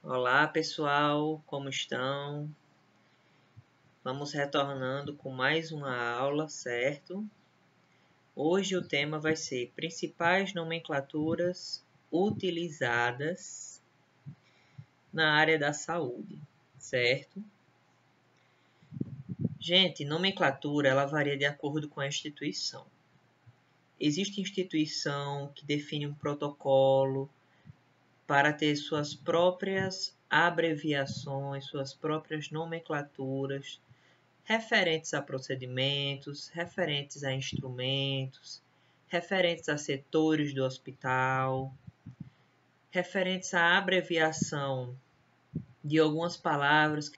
Olá pessoal, como estão? Vamos retornando com mais uma aula, certo? Hoje o tema vai ser principais nomenclaturas utilizadas na área da saúde, certo? Gente, nomenclatura ela varia de acordo com a instituição. Existe instituição que define um protocolo para ter suas próprias abreviações, suas próprias nomenclaturas, referentes a procedimentos, referentes a instrumentos, referentes a setores do hospital, referentes à abreviação de algumas palavras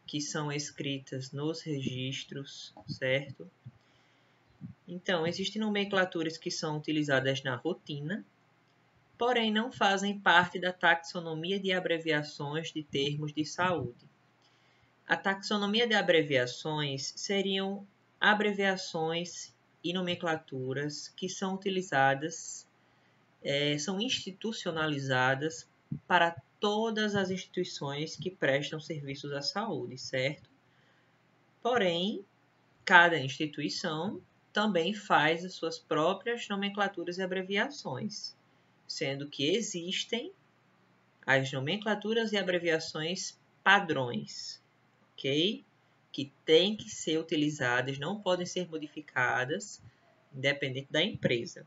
que são escritas nos registros, certo? Então, existem nomenclaturas que são utilizadas na rotina, porém não fazem parte da taxonomia de abreviações de termos de saúde. A taxonomia de abreviações seriam abreviações e nomenclaturas que são utilizadas, são institucionalizadas para todas as instituições que prestam serviços à saúde, certo? Porém, cada instituição também faz as suas próprias nomenclaturas e abreviações, sendo que existem as nomenclaturas e abreviações padrões, ok? Que têm que ser utilizadas, não podem ser modificadas, independente da empresa.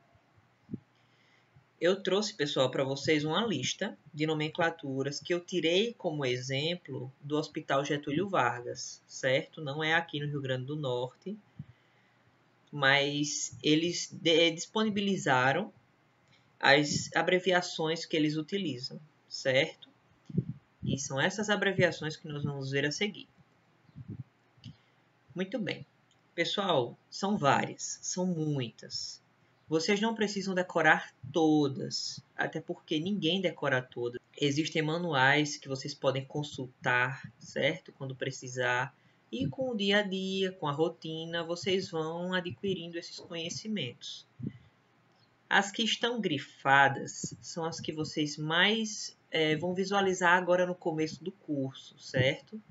Eu trouxe, pessoal, para vocês uma lista de nomenclaturas que eu tirei como exemplo do Hospital Getúlio Vargas, certo? Não é aqui no Rio Grande do Norte, mas eles disponibilizaram as abreviações que eles utilizam, certo? E são essas abreviações que nós vamos ver a seguir. Muito bem. Pessoal, são várias, são muitas. Vocês não precisam decorar todas, até porque ninguém decora todas. Existem manuais que vocês podem consultar, certo? Quando precisar. E com o dia a dia, com a rotina, vocês vão adquirindo esses conhecimentos. As que estão grifadas são as que vocês mais vão visualizar agora no começo do curso, certo?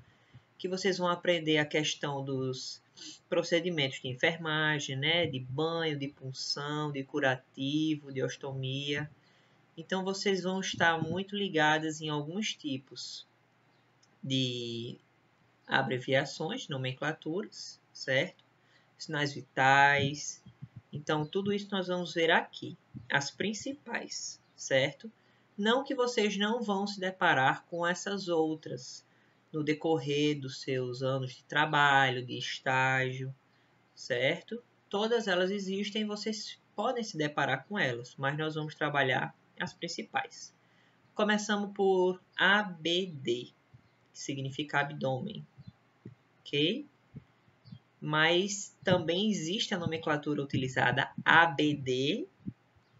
Que vocês vão aprender a questão dos procedimentos de enfermagem, né? De banho, de punção, de curativo, de ostomia. Então, vocês vão estar muito ligadas em alguns tipos de abreviações, nomenclaturas, certo? Sinais vitais. Então, tudo isso nós vamos ver aqui. As principais, certo? Não que vocês não vão se deparar com essas outras no decorrer dos seus anos de trabalho, de estágio, certo? Todas elas existem, vocês podem se deparar com elas, mas nós vamos trabalhar as principais. Começamos por ABD, que significa abdômen, ok? Mas também existe a nomenclatura utilizada ABD,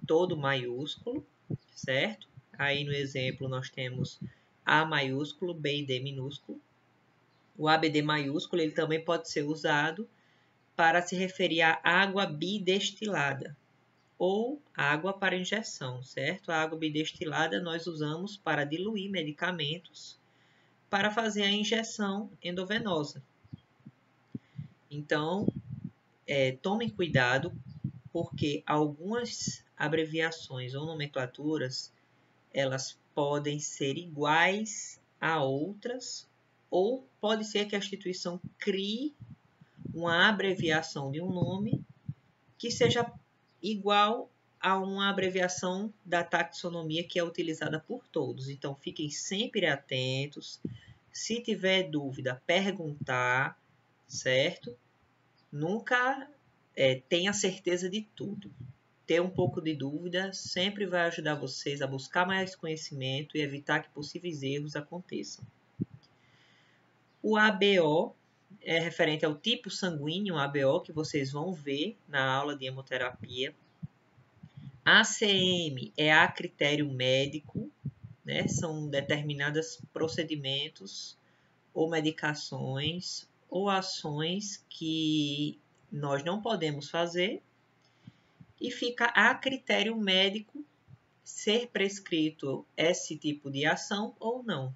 todo maiúsculo, certo? Aí no exemplo nós temos A maiúsculo, B e D minúsculo. O ABD maiúsculo ele também pode ser usado para se referir à água bidestilada ou água para injeção, certo? A água bidestilada nós usamos para diluir medicamentos para fazer a injeção endovenosa. Então, tomem cuidado porque algumas abreviações ou nomenclaturas elas podem ser iguais a outras ou pode ser que a instituição crie uma abreviação de um nome que seja igual a uma abreviação da taxonomia que é utilizada por todos. Então, fiquem sempre atentos. Se tiver dúvida, perguntar, certo? Nunca tenha certeza de tudo. Ter um pouco de dúvida sempre vai ajudar vocês a buscar mais conhecimento e evitar que possíveis erros aconteçam. O ABO é referente ao tipo sanguíneo, ABO, que vocês vão ver na aula de hemoterapia. ACM é a critério médico, né? São determinados procedimentos ou medicações ou ações que nós não podemos fazer e fica a critério médico ser prescrito esse tipo de ação ou não,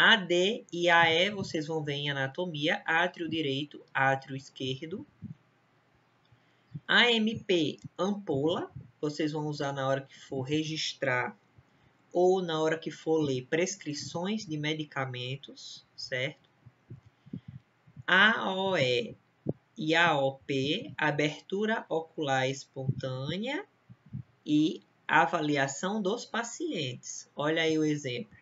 AD e AE vocês vão ver em anatomia, átrio direito, átrio esquerdo. AMP, ampola, vocês vão usar na hora que for registrar ou na hora que for ler prescrições de medicamentos, certo? AOE e AOP, abertura ocular espontânea e avaliação dos pacientes. Olha aí o exemplo,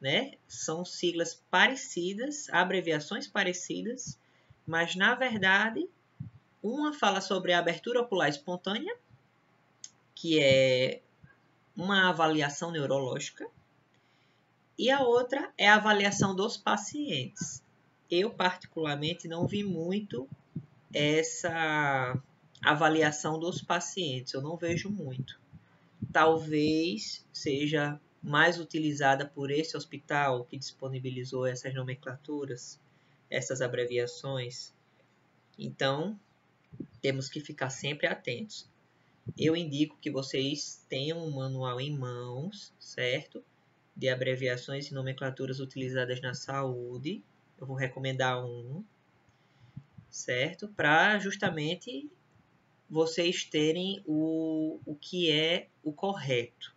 né? São siglas parecidas, abreviações parecidas, mas na verdade uma fala sobre a abertura ocular espontânea, que é uma avaliação neurológica, e a outra é a avaliação dos pacientes. Eu, particularmente, não vi muito essa avaliação dos pacientes, eu não vejo muito. Talvez seja mais utilizada por esse hospital que disponibilizou essas nomenclaturas, essas abreviações. Então, temos que ficar sempre atentos. Eu indico que vocês tenham um manual em mãos, certo? De abreviações e nomenclaturas utilizadas na saúde. Eu vou recomendar um, certo? Para justamente vocês terem o que é o correto,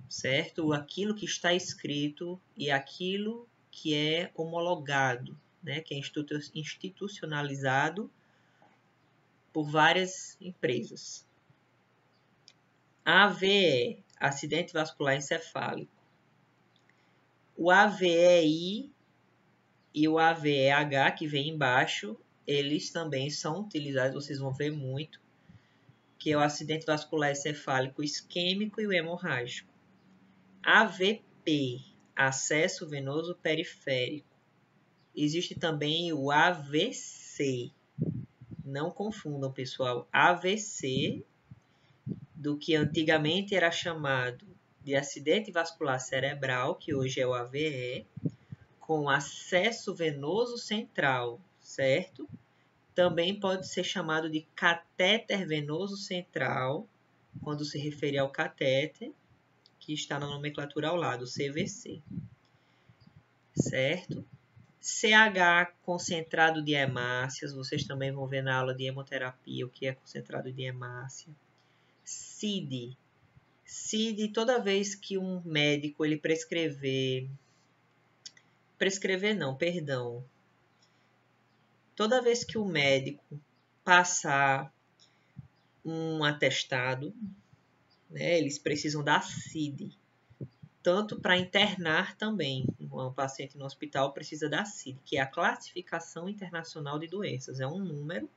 certo? Aquilo que está escrito e aquilo que é homologado, né? Que é institucionalizado por várias empresas. AVE, acidente vascular encefálico. O AVEI e o AVEH, que vem embaixo, eles também são utilizados, vocês vão ver muito, que é o acidente vascular encefálico isquêmico e o hemorrágico. AVP, acesso venoso periférico. Existe também o AVC. Não confundam, pessoal. AVC, do que antigamente era chamado de acidente vascular cerebral, que hoje é o AVE, com acesso venoso central, certo? Também pode ser chamado de catéter venoso central, quando se referir ao catéter, que está na nomenclatura ao lado, CVC, certo? CH, concentrado de hemácias, vocês também vão ver na aula de hemoterapia o que é concentrado de hemácia. CID, toda vez que um médico ele toda vez que o médico passar um atestado, né, eles precisam da CID, tanto para internar também. Um paciente no hospital precisa da CID, que é a Classificação Internacional de Doenças. É um número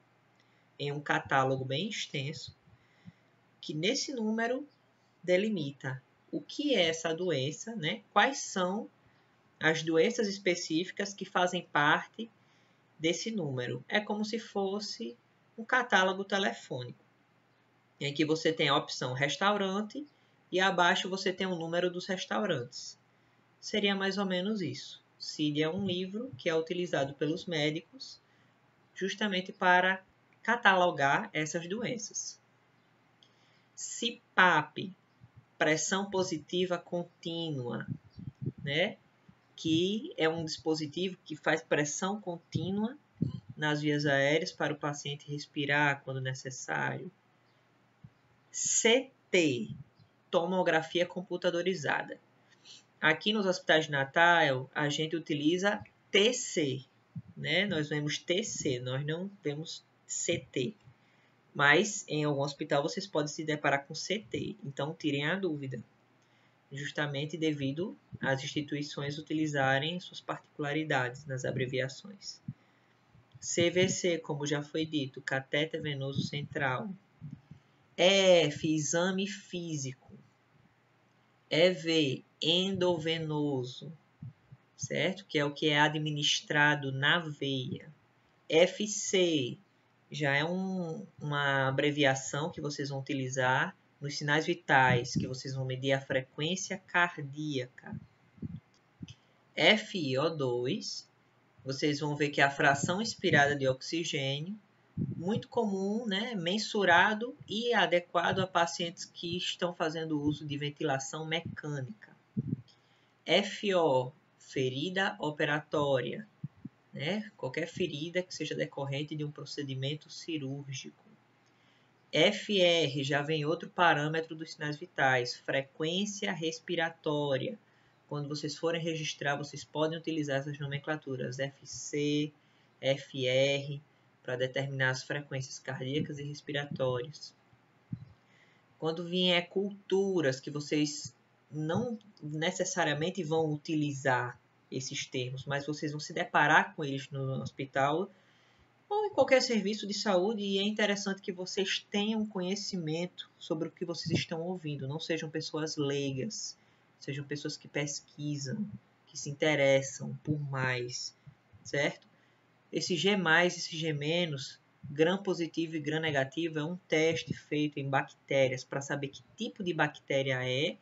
em um catálogo bem extenso, que nesse número delimita o que é essa doença, né? Quais são as doenças específicas que fazem parte desse número. É como se fosse um catálogo telefônico, em que você tem a opção restaurante e abaixo você tem o número dos restaurantes. Seria mais ou menos isso. CID é um livro que é utilizado pelos médicos justamente para catalogar essas doenças. CPAP, pressão positiva contínua, né? Que é um dispositivo que faz pressão contínua nas vias aéreas para o paciente respirar quando necessário. CT, tomografia computadorizada. Aqui nos hospitais de Natal, a gente utiliza TC, né? Nós vemos TC, nós não vemos CT. Mas em algum hospital vocês podem se deparar com CT, então tirem a dúvida, justamente devido às instituições utilizarem suas particularidades nas abreviações. CVC, como já foi dito, catéter venoso central. EF, exame físico. EV, endovenoso, certo? Que é o que é administrado na veia. FC, já é uma abreviação que vocês vão utilizar nos sinais vitais, que vocês vão medir a frequência cardíaca. FiO2, vocês vão ver que é a fração inspirada de oxigênio, muito comum, né, mensurado e adequado a pacientes que estão fazendo uso de ventilação mecânica. FO, ferida operatória, né? Qualquer ferida que seja decorrente de um procedimento cirúrgico. FR, já vem outro parâmetro dos sinais vitais, frequência respiratória. Quando vocês forem registrar, vocês podem utilizar essas nomenclaturas FC, FR, para determinar as frequências cardíacas e respiratórias. Quando vier culturas que vocês não necessariamente vão utilizar esses termos, mas vocês vão se deparar com eles no hospital ou em qualquer serviço de saúde, e é interessante que vocês tenham conhecimento sobre o que vocês estão ouvindo, não sejam pessoas leigas, sejam pessoas que pesquisam, que se interessam por mais, certo? Esse G+, esse G-, gram positivo e gram negativo, é um teste feito em bactérias para saber que tipo de bactéria é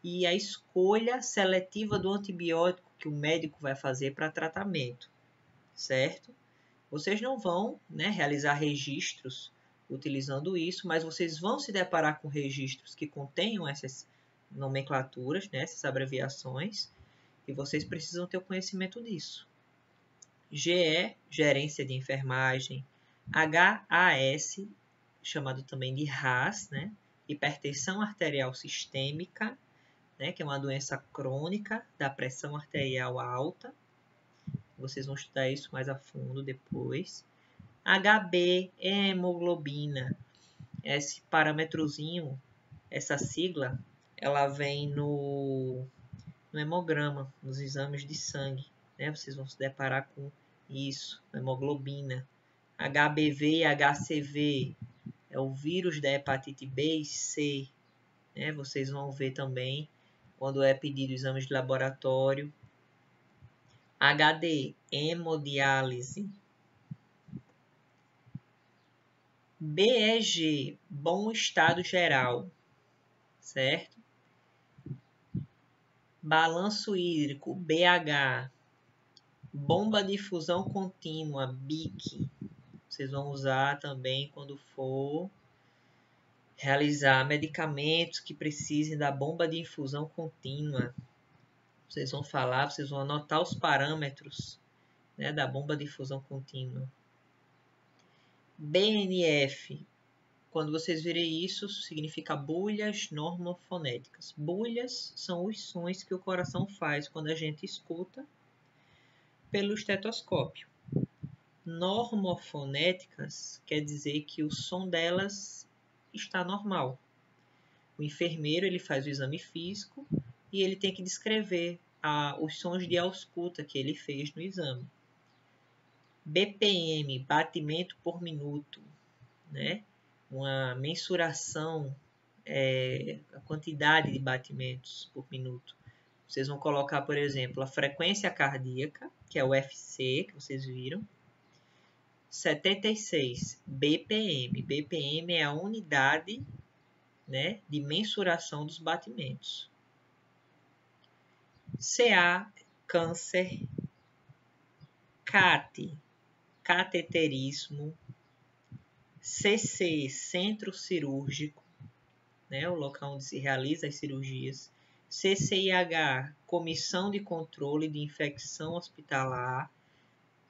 e a escolha seletiva do antibiótico que o médico vai fazer para tratamento, certo? Vocês não vão, né, realizar registros utilizando isso, mas vocês vão se deparar com registros que contenham essas nomenclaturas, né, essas abreviações, e vocês precisam ter o conhecimento disso. GE, gerência de enfermagem. HAS, chamado também de RAS, né, hipertensão arterial sistêmica, né, que é uma doença crônica da pressão arterial alta. Vocês vão estudar isso mais a fundo depois. HB, hemoglobina. Esse parâmetrozinho, essa sigla, ela vem no hemograma, nos exames de sangue, né? Vocês vão se deparar com isso, hemoglobina. HBV e HCV é o vírus da hepatite B e C, né? Vocês vão ver também quando é pedido exames de laboratório. HD, hemodiálise. BEG, bom estado geral, certo? Balanço hídrico, BH. Bomba de difusão contínua, BIC. Vocês vão usar também quando for realizar medicamentos que precisem da bomba de infusão contínua. Vocês vão falar, vocês vão anotar os parâmetros, né, da bomba de difusão contínua. BNF, quando vocês virem isso, significa bulhas normofonéticas. Bulhas são os sons que o coração faz quando a gente escuta pelo estetoscópio. Normofonéticas quer dizer que o som delas está normal. O enfermeiro ele faz o exame físico e ele tem que descrever os sons de ausculta que ele fez no exame. BPM, batimento por minuto, né? Uma mensuração, a quantidade de batimentos por minuto. Vocês vão colocar, por exemplo, a frequência cardíaca, que é o FC, que vocês viram. 76, BPM. BPM é a unidade, né, de mensuração dos batimentos. CA, câncer. CAT, cateterismo. CC, centro cirúrgico, né, o local onde se realiza as cirurgias. CCIH, comissão de controle de infecção hospitalar.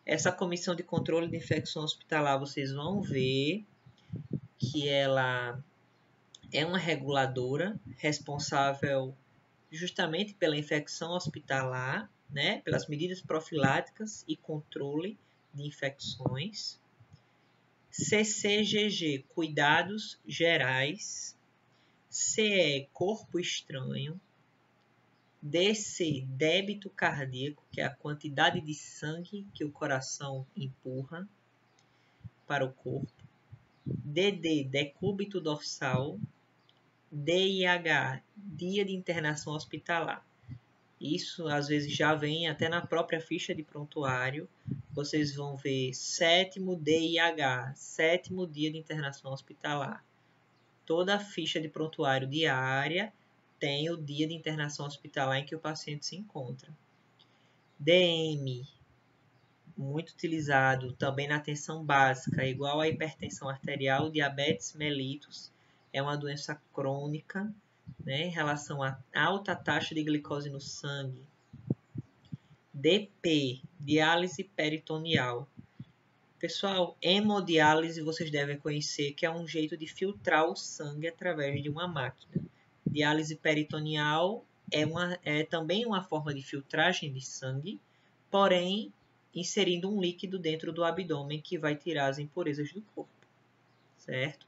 Essa comissão de controle de infecção hospitalar, vocês vão ver que ela é uma reguladora responsável justamente pela infecção hospitalar, né, pelas medidas profiláticas e controle de infecções. CCGG, cuidados gerais. CE, corpo estranho. DC, débito cardíaco, que é a quantidade de sangue que o coração empurra para o corpo. DD, decúbito dorsal. DIH, dia de internação hospitalar. Isso às vezes já vem até na própria ficha de prontuário. Vocês vão ver 7º DIH, 7º dia de internação hospitalar. Toda a ficha de prontuário diária tem o dia de internação hospitalar em que o paciente se encontra. DM, muito utilizado também na atenção básica, igual a hipertensão arterial, diabetes mellitus, é uma doença crônica, né, em relação à alta taxa de glicose no sangue. DP, diálise peritoneal. Pessoal, hemodiálise vocês devem conhecer que é um jeito de filtrar o sangue através de uma máquina. Diálise peritoneal é também uma forma de filtragem de sangue, porém inserindo um líquido dentro do abdômen que vai tirar as impurezas do corpo, certo?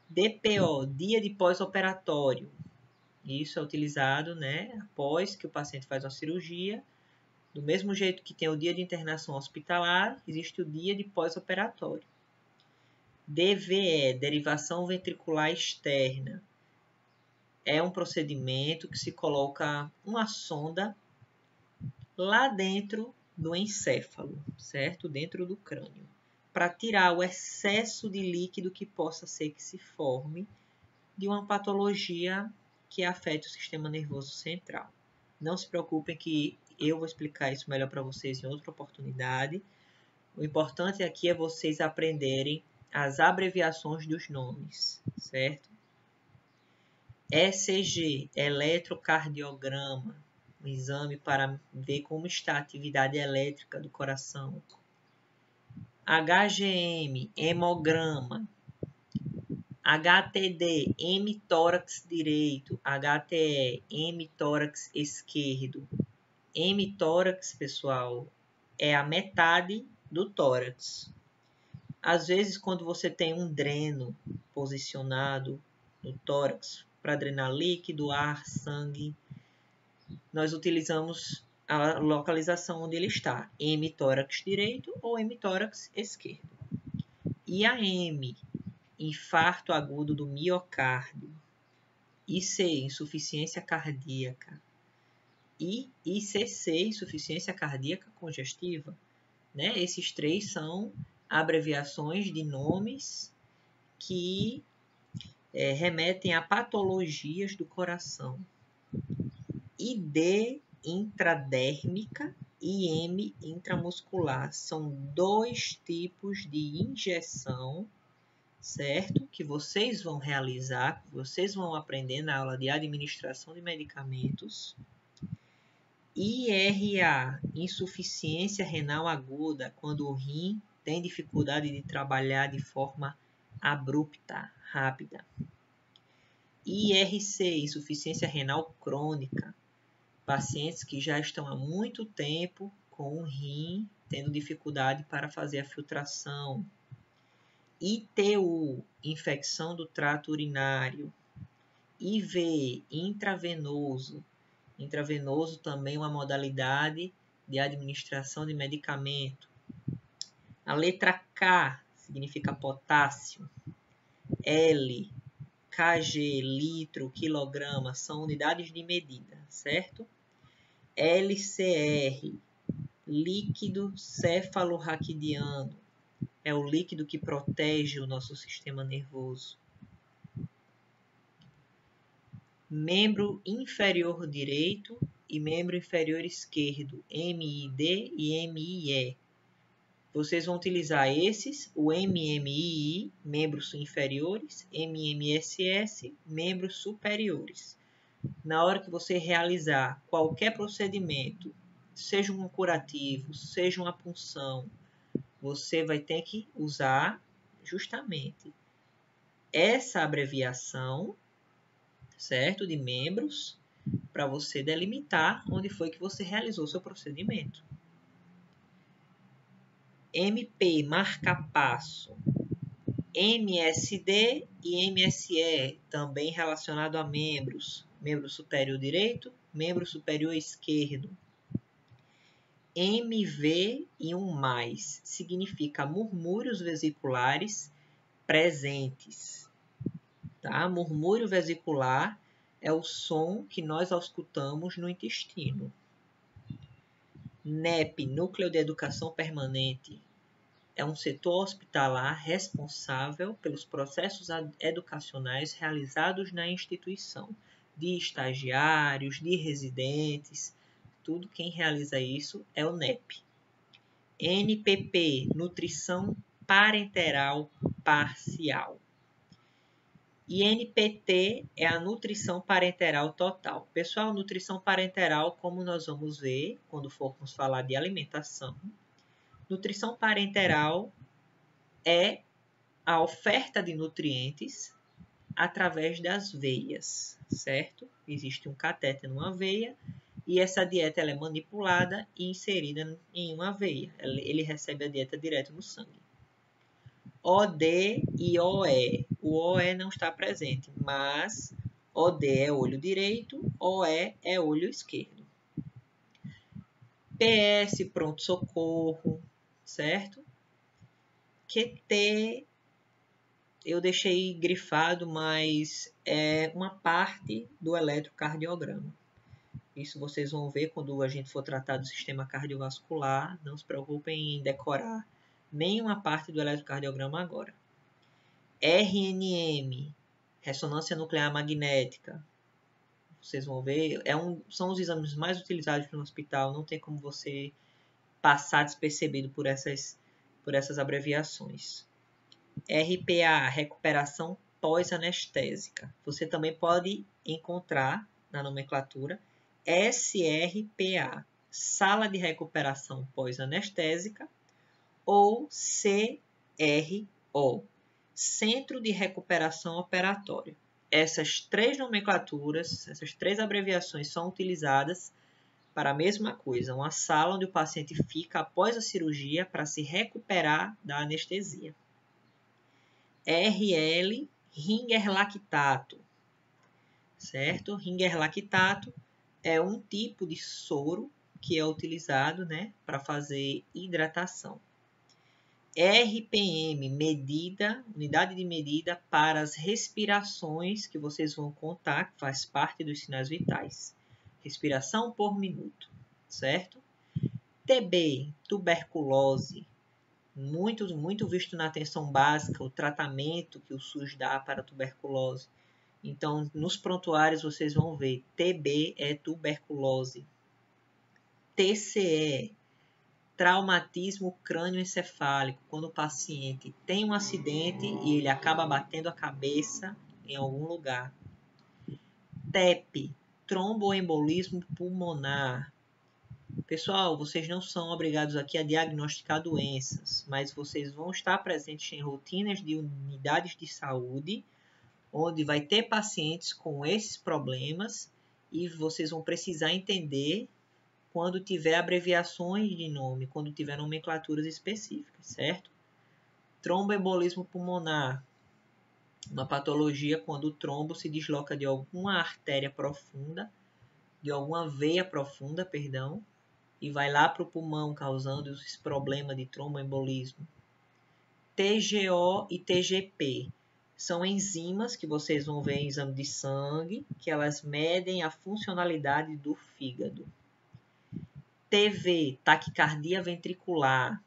DPO, dia de pós-operatório. Isso é utilizado, né, após que o paciente faz uma cirurgia. Do mesmo jeito que tem o dia de internação hospitalar, existe o dia de pós-operatório. DVE, derivação ventricular externa. É um procedimento que se coloca uma sonda lá dentro do encéfalo, certo? Dentro do crânio, para tirar o excesso de líquido que possa ser que se forme de uma patologia que afete o sistema nervoso central. Não se preocupem que eu vou explicar isso melhor para vocês em outra oportunidade. O importante aqui é vocês aprenderem as abreviações dos nomes, certo? ECG, eletrocardiograma, um exame para ver como está a atividade elétrica do coração. HGM, hemograma. HTD, hemitórax direito. HTE, hemitórax esquerdo. Hemitórax, pessoal, é a metade do tórax. Às vezes, quando você tem um dreno posicionado no tórax para drenar líquido, ar, sangue, nós utilizamos a localização onde ele está, hemitórax direito ou hemitórax esquerdo. IAM, infarto agudo do miocárdio. IC, insuficiência cardíaca. E ICC, insuficiência cardíaca congestiva. Né? Esses três são abreviações de nomes que remetem a patologias do coração. ID, intradérmica, e IM, intramuscular. São dois tipos de injeção, certo? Que vocês vão realizar, que vocês vão aprender na aula de administração de medicamentos. IRA, insuficiência renal aguda, quando o rim tem dificuldade de trabalhar de forma abrupta, rápida. IRC, insuficiência renal crônica, pacientes que já estão há muito tempo com o rim tendo dificuldade para fazer a filtração. ITU, infecção do trato urinário. IV, intravenoso. Intravenoso também é uma modalidade de administração de medicamento. A letra K significa potássio. L, kg, litro, quilograma, são unidades de medida, certo? LCR, líquido cefalorraquidiano, é o líquido que protege o nosso sistema nervoso. Membro inferior direito e membro inferior esquerdo, MID e MIE. Vocês vão utilizar esses, o MMII, membros inferiores, MMSS, membros superiores. Na hora que você realizar qualquer procedimento, seja um curativo, seja uma punção, você vai ter que usar justamente essa abreviação, certo? De membros, para você delimitar onde foi que você realizou seu procedimento. MP, marca-passo. MSD e MSE, também relacionado a membros. Membro superior direito, membro superior esquerdo. MV e um mais, significa murmúrios vesiculares presentes. Tá? Murmúrio vesicular é o som que nós auscultamos no intestino. NEP, Núcleo de Educação Permanente, é um setor hospitalar responsável pelos processos educacionais realizados na instituição, de estagiários, de residentes, tudo quem realiza isso é o NEP. NPP, Nutrição Parenteral Parcial. E NPT é a nutrição parenteral total. Pessoal, nutrição parenteral, como nós vamos ver quando formos falar de alimentação, nutrição parenteral é a oferta de nutrientes através das veias, certo? Existe um catéter numa veia e essa dieta ela é manipulada e inserida em uma veia. Ele recebe a dieta direto no sangue. OD e OE. O OE não está presente, mas OD é olho direito, OE é olho esquerdo. PS, pronto-socorro, certo? QT, eu deixei grifado, mas é uma parte do eletrocardiograma. Isso vocês vão ver quando a gente for tratar do sistema cardiovascular. Não se preocupem em decorar nenhuma parte do eletrocardiograma agora. RNM, ressonância nuclear magnética. Vocês vão ver, são os exames mais utilizados no hospital. Não tem como você passar despercebido por essas abreviações. RPA, recuperação pós-anestésica. Você também pode encontrar na nomenclatura SRPA, sala de recuperação pós-anestésica, ou CRO, Centro de Recuperação Operatório. Essas três nomenclaturas, essas três abreviações são utilizadas para a mesma coisa, uma sala onde o paciente fica após a cirurgia para se recuperar da anestesia. RL, Ringer lactato, certo? Ringer lactato é um tipo de soro que é utilizado, né, para fazer hidratação. RPM, unidade de medida para as respirações que vocês vão contar, que faz parte dos sinais vitais. Respiração por minuto, certo? TB, tuberculose, muito visto na atenção básica, o tratamento que o SUS dá para a tuberculose. Então, nos prontuários vocês vão ver, TB é tuberculose. TCE, traumatismo crânioencefálico, quando o paciente tem um acidente e ele acaba batendo a cabeça em algum lugar. TEP, tromboembolismo pulmonar. Pessoal, vocês não são obrigados aqui a diagnosticar doenças, mas vocês vão estar presentes em rotinas de unidades de saúde, onde vai ter pacientes com esses problemas e vocês vão precisar entender quando tiver abreviações de nome, quando tiver nomenclaturas específicas, certo? Tromboembolismo pulmonar, uma patologia quando o trombo se desloca de alguma artéria profunda, de alguma veia profunda, perdão, e vai lá para o pulmão, causando esse problema de tromboembolismo. TGO e TGP são enzimas que vocês vão ver em exame de sangue, que elas medem a funcionalidade do fígado. TV, taquicardia ventricular.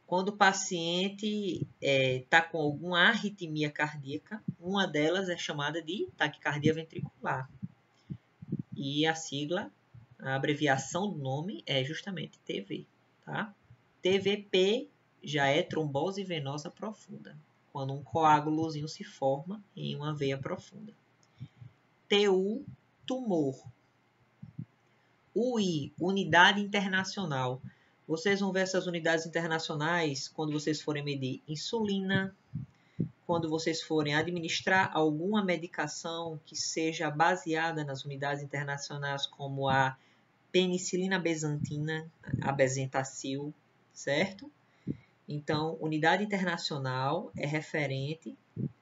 Quando o paciente está com alguma arritmia cardíaca, uma delas é chamada de taquicardia ventricular. E a sigla, a abreviação do nome é justamente TV. Tá? TVP já é trombose venosa profunda, quando um coágulozinho se forma em uma veia profunda. TU, tumor. UI, unidade internacional. Vocês vão ver essas unidades internacionais quando vocês forem medir insulina, quando vocês forem administrar alguma medicação que seja baseada nas unidades internacionais, como a penicilina bezantina, a bezentacil, certo? Então, unidade internacional é referente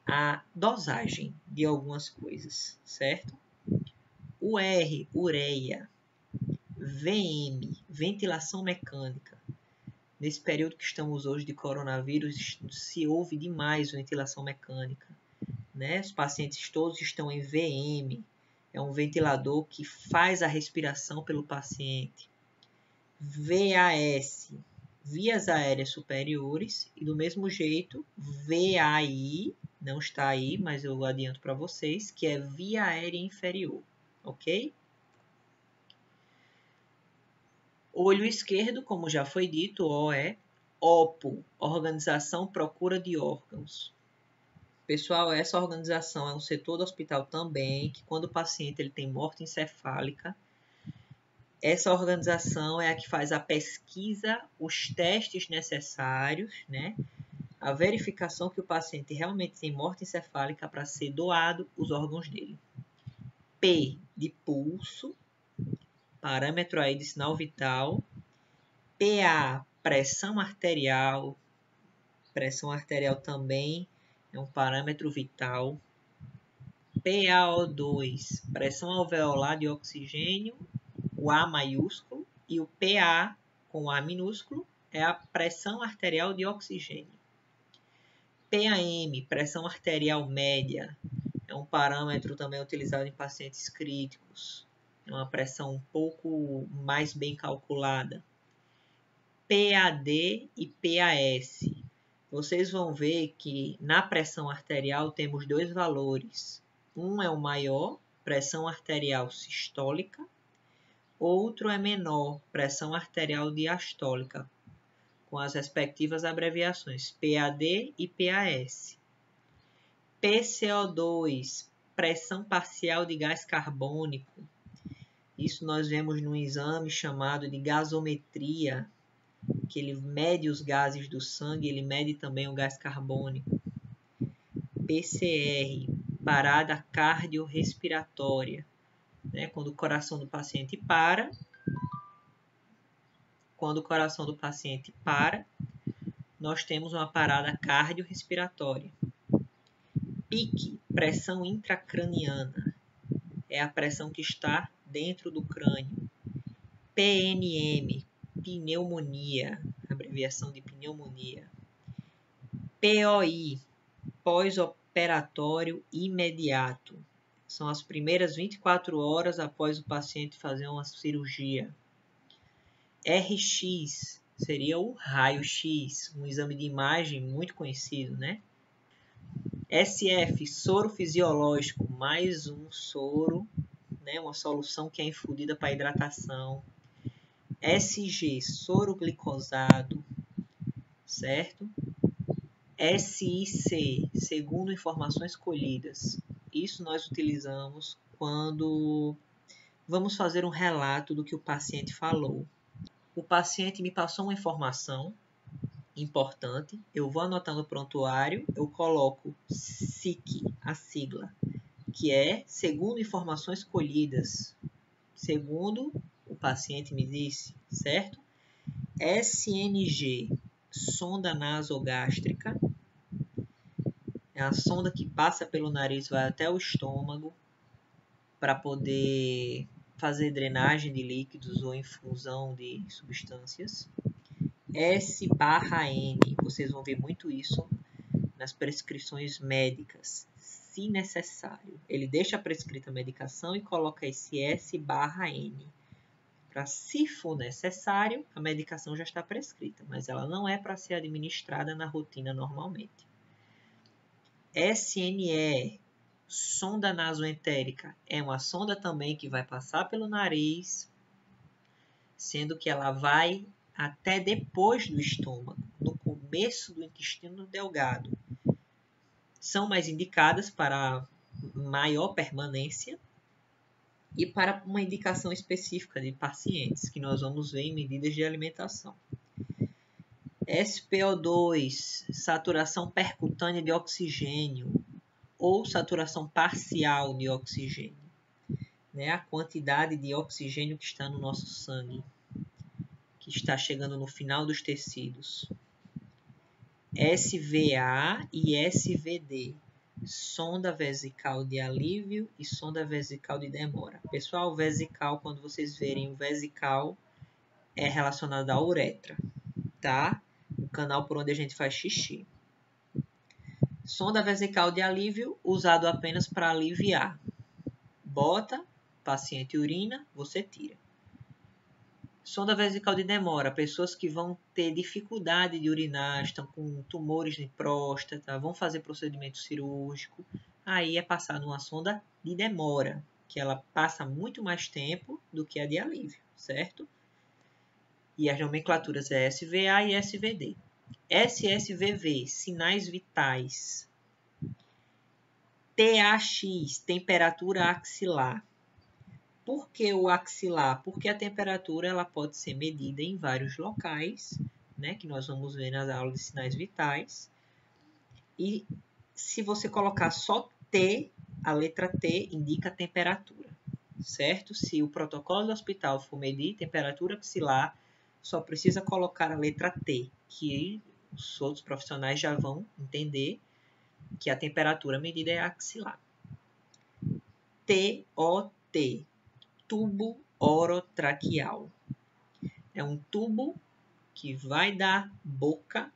à dosagem de algumas coisas, certo? UR, ureia. VM, ventilação mecânica. Nesse período que estamos hoje de coronavírus, se ouve demais ventilação mecânica, né? Os pacientes todos estão em VM, é um ventilador que faz a respiração pelo paciente. VAS, vias aéreas superiores, e do mesmo jeito, VAI, não está aí, mas eu adianto para vocês, que é via aérea inferior, ok? Olho esquerdo, como já foi dito, OE. OPO, Organização Procura de Órgãos. Pessoal, essa organização é um setor do hospital também, que quando o paciente ele tem morte encefálica, essa organização é a que faz a pesquisa, os testes necessários, né? A verificação que o paciente realmente tem morte encefálica para ser doado os órgãos dele. P de pulso, parâmetro aí de sinal vital. PA, pressão arterial. Pressão arterial também é um parâmetro vital. PaO2, pressão alveolar de oxigênio, o A maiúsculo, e o PA com A minúsculo é a pressão arterial de oxigênio. PAM, pressão arterial média, é um parâmetro também utilizado em pacientes críticos. É uma pressão um pouco mais bem calculada. PAD e PAS. Vocês vão ver que na pressão arterial temos dois valores. Um é o maior, pressão arterial sistólica. Outro é menor, pressão arterial diastólica, com as respectivas abreviações PAD e PAS. PCO2, pressão parcial de gás carbônico. Isso nós vemos num exame chamado de gasometria, que ele mede os gases do sangue, ele mede também o gás carbônico. PCR, parada cardiorrespiratória, né? Quando o coração do paciente para, nós temos uma parada cardiorrespiratória. PIC, pressão intracraniana, é a pressão que está dentro do crânio. PNM, pneumonia, abreviação de pneumonia. POI, pós-operatório imediato. São as primeiras 24 horas após o paciente fazer uma cirurgia. RX seria o raio-x, um exame de imagem muito conhecido, né? SF, soro fisiológico, mais um soro, né? Uma solução que é infundida para hidratação. SG, soro glicosado, certo? SIC, segundo informações colhidas. Isso nós utilizamos quando vamos fazer um relato do que o paciente falou. O paciente me passou uma informação importante, eu vou anotar no prontuário, eu coloco SIC, a sigla, que é segundo informações colhidas, segundo o paciente me disse, certo? SNG, sonda nasogástrica, é a sonda que passa pelo nariz, vai até o estômago para poder fazer drenagem de líquidos ou infusão de substâncias. S/N, vocês vão ver muito isso nas prescrições médicas, se necessário. Ele deixa prescrita a medicação e coloca esse S/N. Para, se for necessário, a medicação já está prescrita, mas ela não é para ser administrada na rotina normalmente. SNE, sonda nasoentérica, é uma sonda também que vai passar pelo nariz, sendo que ela vai até depois do estômago, no começo do intestino delgado. São mais indicadas para maior permanência e para uma indicação específica de pacientes, que nós vamos ver em medidas de alimentação. SPO2, saturação percutânea de oxigênio ou saturação parcial de oxigênio, né? A quantidade de oxigênio que está no nosso sangue, que está chegando no final dos tecidos. SVA e SVD, sonda vesical de alívio e sonda vesical de demora. Pessoal, vesical, quando vocês verem o vesical, é relacionado à uretra, tá? O canal por onde a gente faz xixi. Sonda vesical de alívio, usado apenas para aliviar. Bota, paciente urina, você tira. Sonda vesical de demora, pessoas que vão ter dificuldade de urinar, estão com tumores de próstata, vão fazer procedimento cirúrgico, aí é passado uma sonda de demora, que ela passa muito mais tempo do que a de alívio, certo? E as nomenclaturas é SVA e SVD. SSVV, sinais vitais. TAX, temperatura axilar. Por que o axilar? Porque a temperatura ela pode ser medida em vários locais, né, que nós vamos ver nas aulas de sinais vitais. E se você colocar só T, a letra T indica a temperatura, certo? Se o protocolo do hospital for medir temperatura axilar, só precisa colocar a letra T, que os outros profissionais já vão entender que a temperatura medida é axilar. TOT, tubo orotraqueal. É um tubo que vai da boca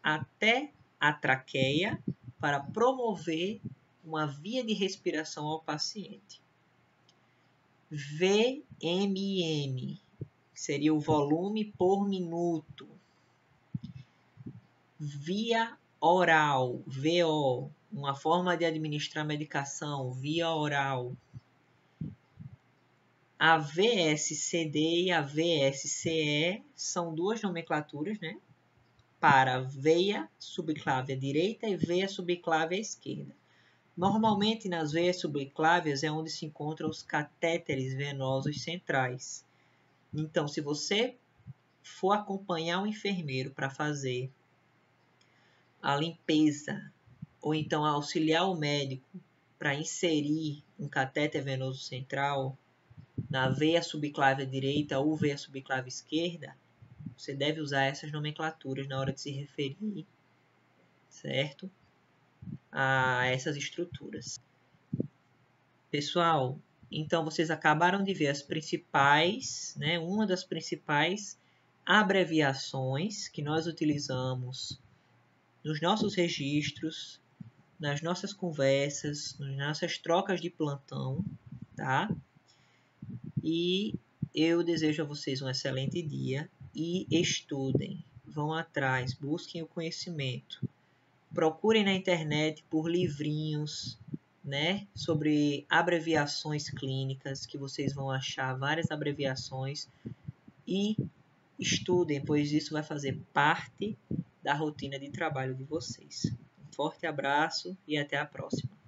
até a traqueia para promover uma via de respiração ao paciente. VMM, que seria o volume por minuto. Via oral, VO, uma forma de administrar medicação, via oral. A VSCD e a VSCE são duas nomenclaturas, né? Para veia subclávia direita e veia subclávia esquerda. Normalmente, nas veias subclávias é onde se encontram os catéteres venosos centrais. Então, se você for acompanhar o enfermeiro para fazer a limpeza, ou então auxiliar o médico para inserir um catéter venoso central na veia subclávia direita ou veia subclávia esquerda, você deve usar essas nomenclaturas na hora de se referir, certo? A essas estruturas. Pessoal, então vocês acabaram de ver as principais, né, uma das principais abreviações que nós utilizamos nos nossos registros, nas nossas conversas, nas nossas trocas de plantão, tá? E eu desejo a vocês um excelente dia e estudem, vão atrás, busquem o conhecimento. Procurem na internet por livrinhos, né, sobre abreviações clínicas, que vocês vão achar várias abreviações, e estudem, pois isso vai fazer parte da rotina de trabalho de vocês. Um forte abraço e até a próxima.